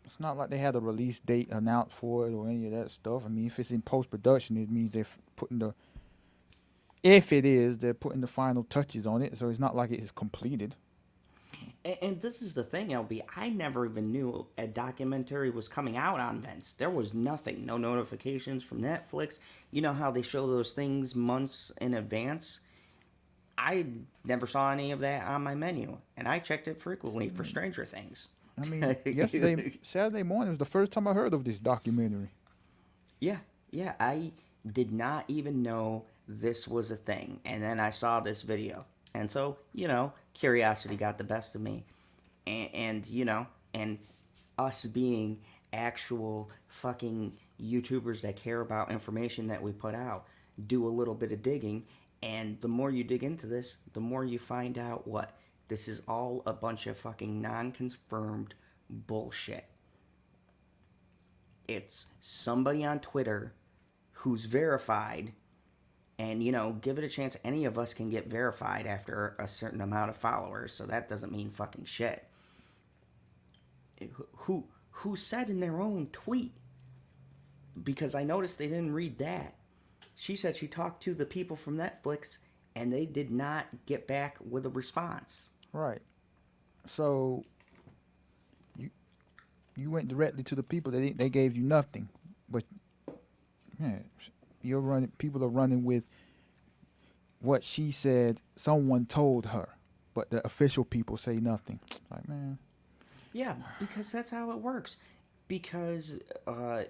it's not like they had a release date announced for it or any of that stuff. I mean, if it's in post production, it means they're putting the. If it is, they're putting the final touches on it, so it's not like it is completed. And this is the thing, LB. I never even knew a documentary was coming out on Vince. There was nothing. No notifications from Netflix. You know how they show those things months in advance? I never saw any of that on my menu. And I checked it frequently for Stranger Things. I mean, Saturday morning was the first time I heard of this documentary. Yeah. I did not even know this was a thing. And then I saw this video. And so, curiosity got the best of me. And us being actual fucking YouTubers that care about information that we put out, do a little bit of digging. And the more you dig into this, the more you find out what? This is all a bunch of fucking non-confirmed bullshit. It's somebody on Twitter who's verified. And, give it a chance. Any of us can get verified after a certain amount of followers, so that doesn't mean fucking shit. Who said in their own tweet, because I noticed they didn't read that. She said she talked to the people from Netflix, and they did not get back with a response. Right. So, you went directly to the people. They gave you nothing. But, man, people are running with what she said someone told her, but the official people say nothing. Like, man. Yeah, because that's how it works. Because, that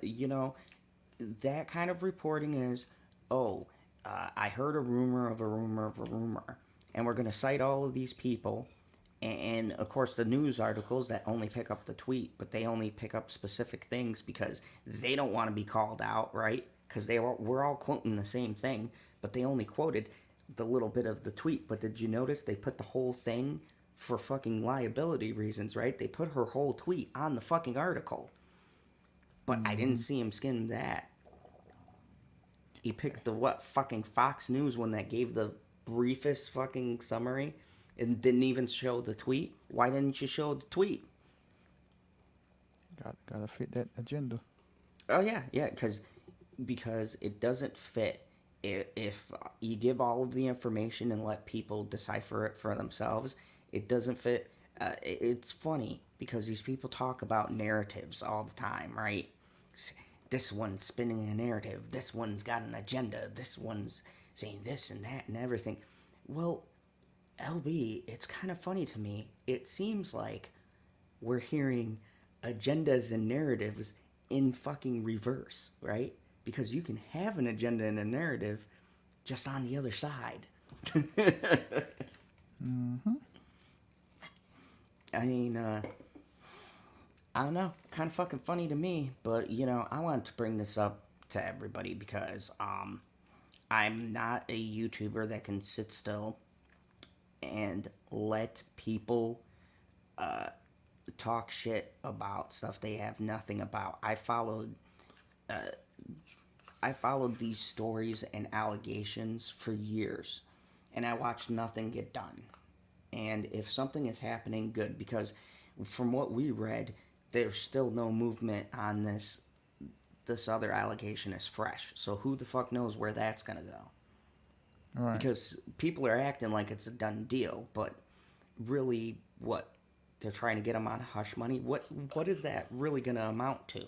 kind of reporting is, I heard a rumor of a rumor of a rumor. And we're going to cite all of these people. And, of course, the news articles that only pick up the tweet, but they only pick up specific things because they don't want to be called out, right? Because we're all quoting the same thing, but they only quoted the little bit of the tweet. But did you notice they put the whole thing for fucking liability reasons, right? They put her whole tweet on the fucking article. But I didn't see him skim that. He picked the fucking Fox News one that gave the briefest fucking summary and didn't even show the tweet. Why didn't you show the tweet? Gotta fit that agenda. Oh, yeah, because it doesn't fit if you give all of the information and let people decipher it for themselves. It doesn't fit. It's funny because these people talk about narratives all the time, right? This one's spinning a narrative. This one's got an agenda. This one's saying this and that and everything. Well, LB, it's kind of funny to me. It seems like we're hearing agendas and narratives in fucking reverse, right? Because you can have an agenda and a narrative just on the other side. I mean, I don't know, kind of fucking funny to me, but, I wanted to bring this up to everybody because I'm not a YouTuber that can sit still and let people talk shit about stuff they have nothing about. I followed these stories and allegations for years, and I watched nothing get done. And if something is happening, good, because from what we read, there's still no movement on this other allegation is fresh. So who the fuck knows where that's going to go? All right. Because people are acting like it's a done deal, but really, what? They're trying to get him on hush money? What is that really going to amount to?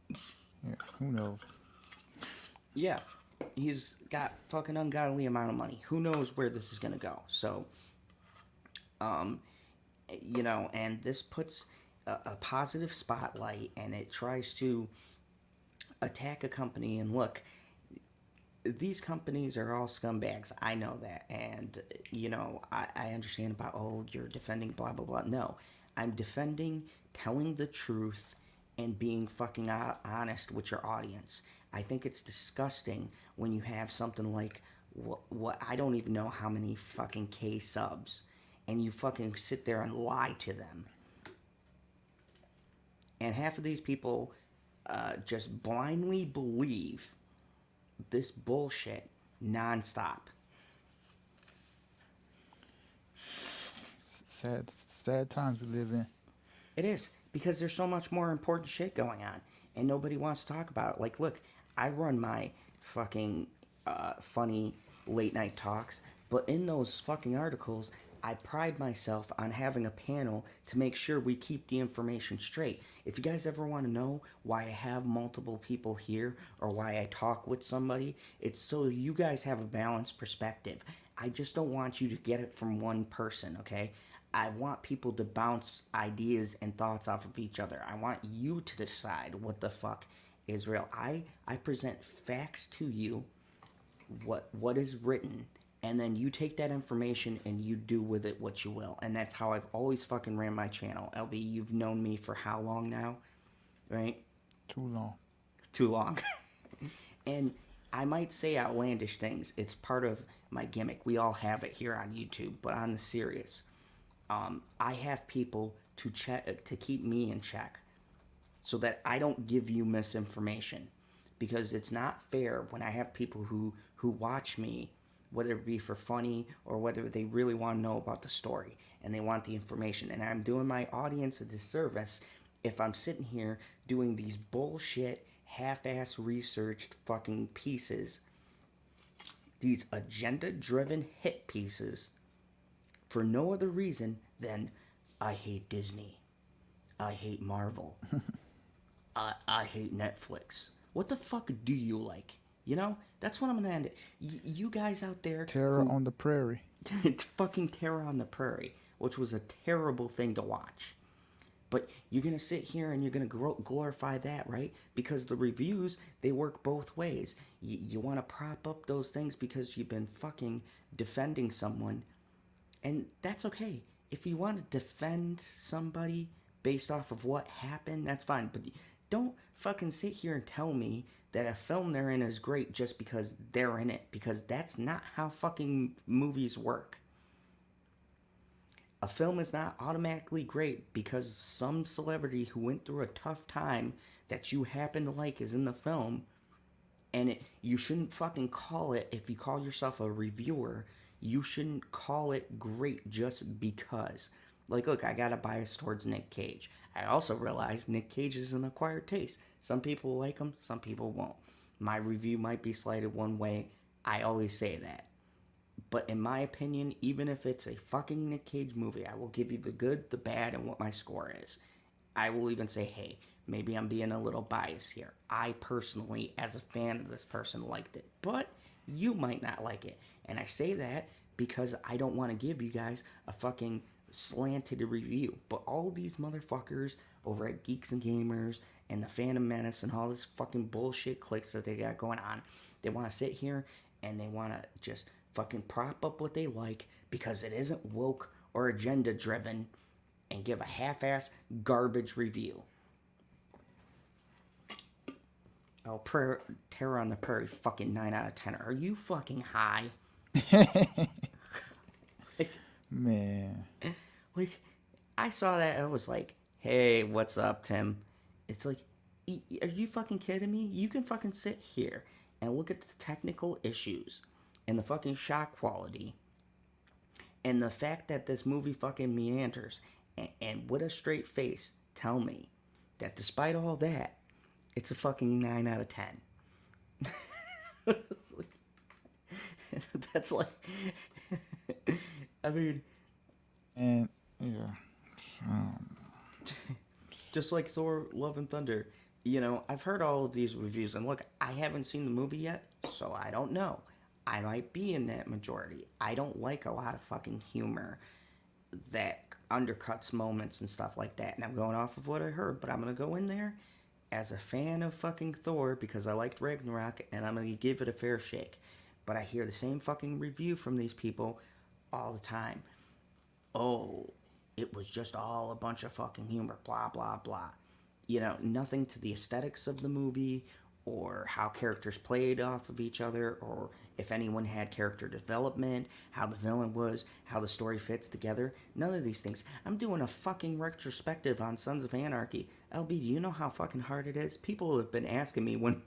Yeah, who knows? Yeah, he's got fucking ungodly amount of money. Who knows where this is going to go? So, and this puts a positive spotlight, and it tries to attack a company. And look, these companies are all scumbags. I know that. And, I understand about, you're defending blah, blah, blah. No, I'm defending telling the truth and being fucking honest with your audience. I think it's disgusting when you have something like what I don't even know how many fucking K subs, and you fucking sit there and lie to them. And half of these people just blindly believe this bullshit nonstop. Sad times we live in. It is, because there's so much more important shit going on, and nobody wants to talk about it. Like, look, I run my fucking funny late night talks, but in those fucking articles, I pride myself on having a panel to make sure we keep the information straight. If you guys ever want to know why I have multiple people here or why I talk with somebody, it's so you guys have a balanced perspective. I just don't want you to get it from one person, okay? I want people to bounce ideas and thoughts off of each other. I want you to decide what the fuck is real. I present facts to you, what is written, and then you take that information and you do with it what you will. And that's how I've always fucking ran my channel. LB, you've known me for how long now? Right? Too long. Too long. And I might say outlandish things. It's part of my gimmick. We all have it here on YouTube, but on the serious, I have people to check, to keep me in check, so that I don't give you misinformation, because it's not fair when I have people who watch me, whether it be for funny or whether they really want to know about the story and they want the information, and I'm doing my audience a disservice if I'm sitting here doing these bullshit half-ass researched fucking pieces, these agenda-driven hit pieces, for no other reason than I hate Disney, I hate Marvel, I hate Netflix. What the fuck do you like? You know, that's what I'm gonna end it. You guys out there, Terror on the Prairie. fucking Terror on the Prairie, which was a terrible thing to watch. But you're gonna sit here and you're gonna glorify that, right? Because the reviews, they work both ways. You want to prop up those things because you've been fucking defending someone, and that's okay. If you want to defend somebody based off of what happened, that's fine. But don't fucking sit here and tell me that a film they're in is great just because they're in it, because that's not how fucking movies work. A film is not automatically great because some celebrity who went through a tough time that you happen to like is in the film, and you shouldn't fucking call it, if you call yourself a reviewer, you shouldn't call it great just because. Like, look, I got a bias towards Nick Cage. I also realize Nick Cage is an acquired taste. Some people like him, some people won't. My review might be slighted one way. I always say that. But in my opinion, even if it's a fucking Nick Cage movie, I will give you the good, the bad, and what my score is. I will even say, hey, maybe I'm being a little biased here. I personally, as a fan of this person, liked it. But you might not like it. And I say that because I don't want to give you guys a fucking slanted review. But all these motherfuckers over at Geeks and Gamers and the Phantom Menace and all this fucking bullshit clicks that they got going on, they want to sit here and they want to just fucking prop up what they like because it isn't woke or agenda driven and give a half-ass garbage review. Oh, Terror on the Prairie, fucking 9 out of 10. Are you fucking high? Like, Man. like, I saw that and I was like, hey, what's up, Tim? It's like, are you fucking kidding me? You can fucking sit here and look at the technical issues and the fucking shot quality and the fact that this movie fucking meanders, and with a straight face tell me that despite all that, it's a fucking 9 out of 10. That's like, I mean, And yeah. just like Thor Love and Thunder, you know, I've heard all of these reviews, and look, I haven't seen the movie yet, so I don't know. I might be in that majority. I don't like a lot of fucking humor that undercuts moments and stuff like that, and I'm going off of what I heard, but I'm gonna go in there as a fan of fucking Thor because I liked Ragnarok, and I'm gonna give it a fair shake. But I hear the same fucking review from these people all the time. Oh, it was just all a bunch of fucking humor, blah, blah, blah. You know, nothing to the aesthetics of the movie or how characters played off of each other, or if anyone had character development, how the villain was, how the story fits together. None of these things. I'm doing a fucking retrospective on Sons of Anarchy. LB, do you know how fucking hard it is? People have been asking me when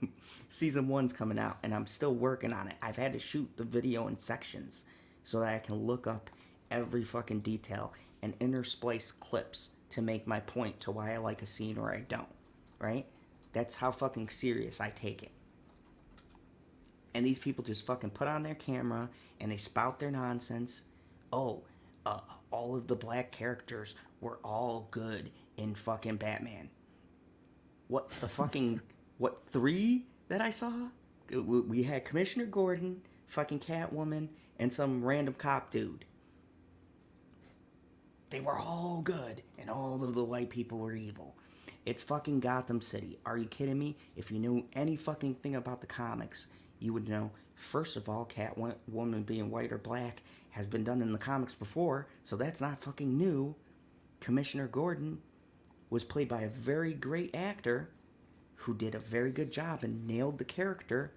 season 1's coming out, and I'm still working on it. I've had to shoot the video in sections so that I can look up every fucking detail and intersplice clips to make my point to why I like a scene or I don't, right? That's how fucking serious I take it. And these people just fucking put on their camera and they spout their nonsense. Oh, all of the black characters were all good in fucking Batman. What the fucking, what, 3 that I saw? We had Commissioner Gordon, fucking Catwoman, and some random cop dude. They were all good, and all of the white people were evil. It's fucking Gotham City. Are you kidding me? If you knew any fucking thing about the comics, you would know, first of all, Catwoman being white or black has been done in the comics before, so that's not fucking new. Commissioner Gordon was played by a very great actor who did a very good job and nailed the character.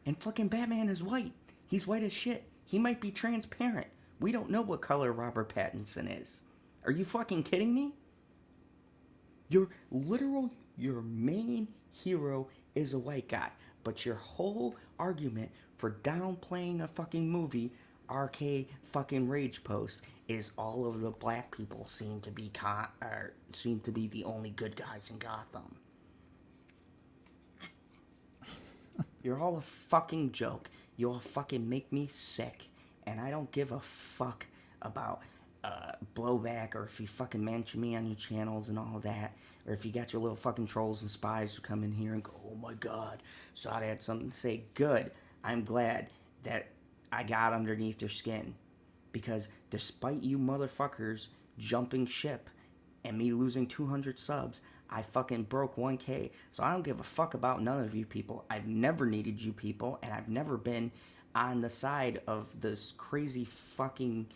And fucking Batman is white. He's white as shit. He might be transparent. We don't know what color Robert Pattinson is. Are you fucking kidding me? Your main hero is a white guy, but your whole argument for downplaying a fucking movie, RK fucking Rage Post, is all of the black people seem to be the only good guys in Gotham. You're all a fucking joke. You all fucking make me sick, and I don't give a fuck about blowback, or if you fucking mention me on your channels and all that, or if you got your little fucking trolls and spies who come in here and go, oh my god, Sada had something to say. Good. I'm glad that I got underneath your skin, because despite you motherfuckers jumping ship and me losing 200 subs, I fucking broke 1K, so I don't give a fuck about none of you people. I've never needed you people, and I've never been on the side of this crazy fucking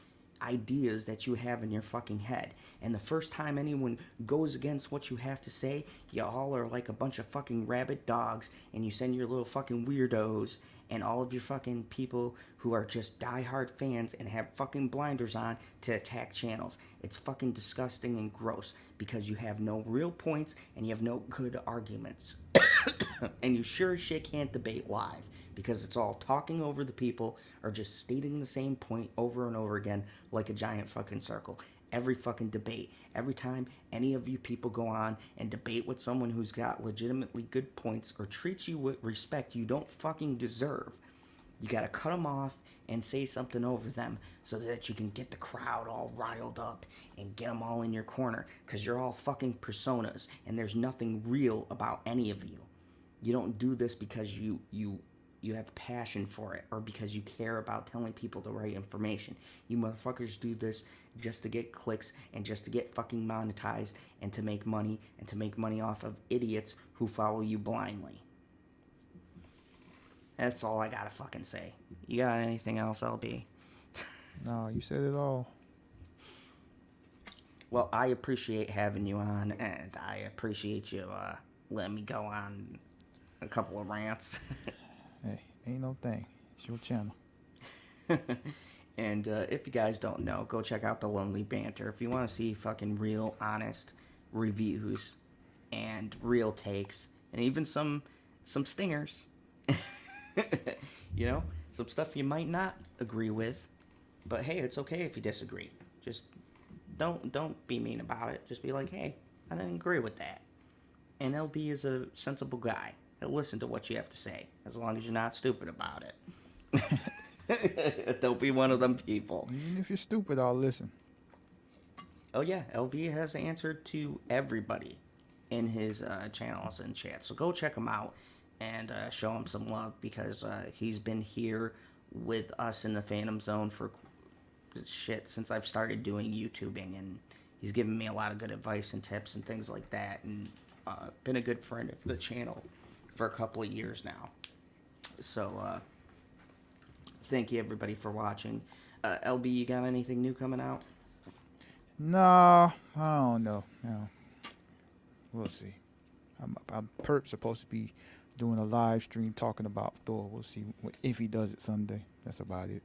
ideas that you have in your fucking head. And the first time anyone goes against what you have to say, you all are like a bunch of fucking rabid dogs, and you send your little fucking weirdos and all of your fucking people who are just diehard fans and have fucking blinders on to attack channels. It's fucking disgusting and gross, because you have no real points and you have no good arguments. And you sure as shit can't debate live, because it's all talking over the people or just stating the same point over and over again like a giant fucking circle. Every fucking debate, every time any of you people go on and debate with someone who's got legitimately good points or treats you with respect you don't fucking deserve, you gotta cut them off and say something over them so that you can get the crowd all riled up and get them all in your corner, because you're all fucking personas and there's nothing real about any of you. You don't do this because you have passion for it, or because you care about telling people the right information. You motherfuckers do this just to get clicks and just to get fucking monetized and to make money off of idiots who follow you blindly. That's all I gotta fucking say. You got anything else, LB? No, you said it all. Well, I appreciate having you on, and I appreciate you letting me go on a couple of rants. Hey, ain't no thing. It's your channel. And if you guys don't know, go check out The Lonely Banter. If you want to see fucking real, honest reviews and real takes, and even some stingers. You know, some stuff you might not agree with, but hey, it's okay if you disagree. Just don't be mean about it. Just be like, hey, I didn't agree with that. And LB is a sensible guy. He'll listen to what you have to say, as long as you're not stupid about it. Don't be one of them people. Even if you're stupid, I'll listen. Oh yeah, LB has answered to everybody in his channels and chat. So go check him out and show him some love, because he's been here with us in the Phantom Zone for shit since I've started doing YouTubing, and he's given me a lot of good advice and tips and things like that, and been a good friend of the channel for a couple of years now. So thank you everybody for watching. LB, you got anything new coming out? No, I don't know. No. We'll see. I'm Perp supposed to be doing a live stream talking about Thor. We'll see if he does it Sunday. That's about it.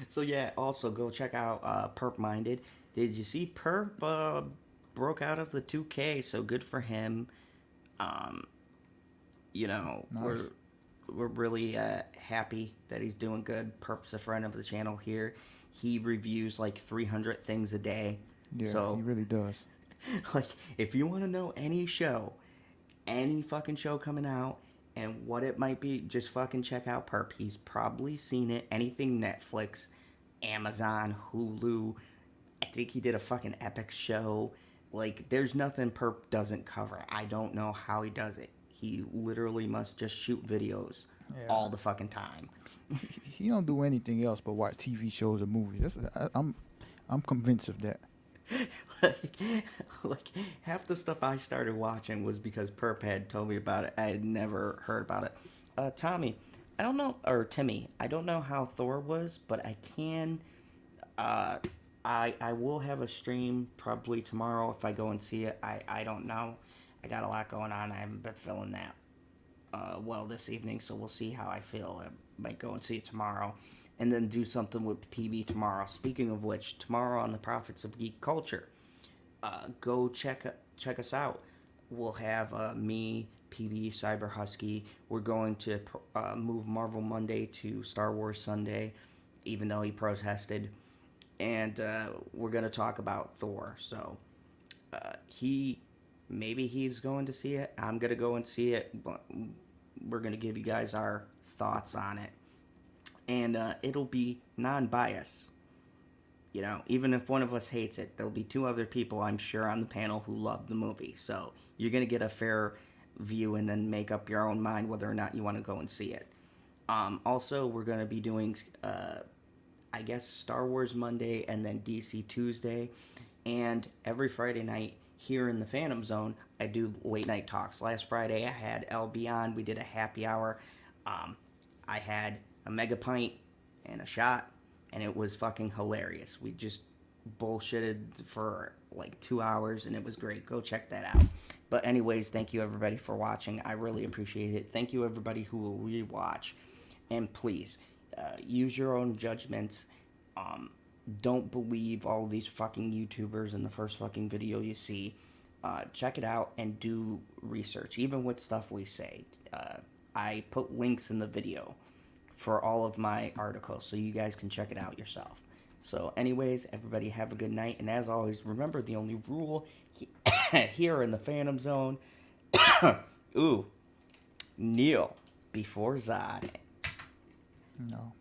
So yeah, also go check out Perp Minded. Did you see Perp broke out of the 2K? So good for him. You know, Nice. we're really happy that he's doing good. Perp's a friend of the channel here. He reviews like 300 things a day. Yeah, So he really does. like, if you want to know any show, any fucking show coming out, and what it might be, just fucking check out Perp. He's probably seen it. Anything Netflix, Amazon, Hulu. I think he did a fucking Epic show. Like, there's nothing Perp doesn't cover. I don't know how he does it. He literally must just shoot videos all the fucking time. He don't do anything else but watch TV shows or movies. I'm convinced of that. like half the stuff I started watching was because Perp had told me about it. I had never heard about it. Tommy, I don't know, or Timmy, I don't know how Thor was, but I can. I will have a stream probably tomorrow if I go and see it. I don't know. I got a lot going on. I haven't been feeling that well this evening, so we'll see how I feel. I might go and see it tomorrow, and then do something with PB tomorrow. Speaking of which, tomorrow on the Prophets of Geek Culture, go check us out. We'll have me, PB, Cyber Husky. We're going to move Marvel Monday to Star Wars Sunday, even though he protested. And we're going to talk about Thor. So maybe he's going to see it. I'm going to go and see it. But we're going to give you guys our thoughts on it. And it'll be non-biased. You know, even if one of us hates it, there'll be two other people, I'm sure, on the panel who love the movie. So you're going to get a fair view and then make up your own mind whether or not you want to go and see it. Also, we're going to be doing, I guess, Star Wars Monday and then DC Tuesday. And every Friday night here in the Phantom Zone, I do late night talks. Last Friday, I had El Beyond. We did a happy hour. I had a mega pint and a shot, and it was fucking hilarious. We just bullshitted for like 2 hours, and it was great. Go check that out. But anyways, thank you everybody for watching. I really appreciate it. Thank you everybody who will rewatch. And please, use your own judgments. Don't believe all these fucking YouTubers in the first fucking video you see. Check it out and do research, even with stuff we say. I put links in the video for all of my articles, so you guys can check it out yourself. So anyways, everybody have a good night, and as always, remember the only rule here in the Phantom Zone, kneel before Zod. No.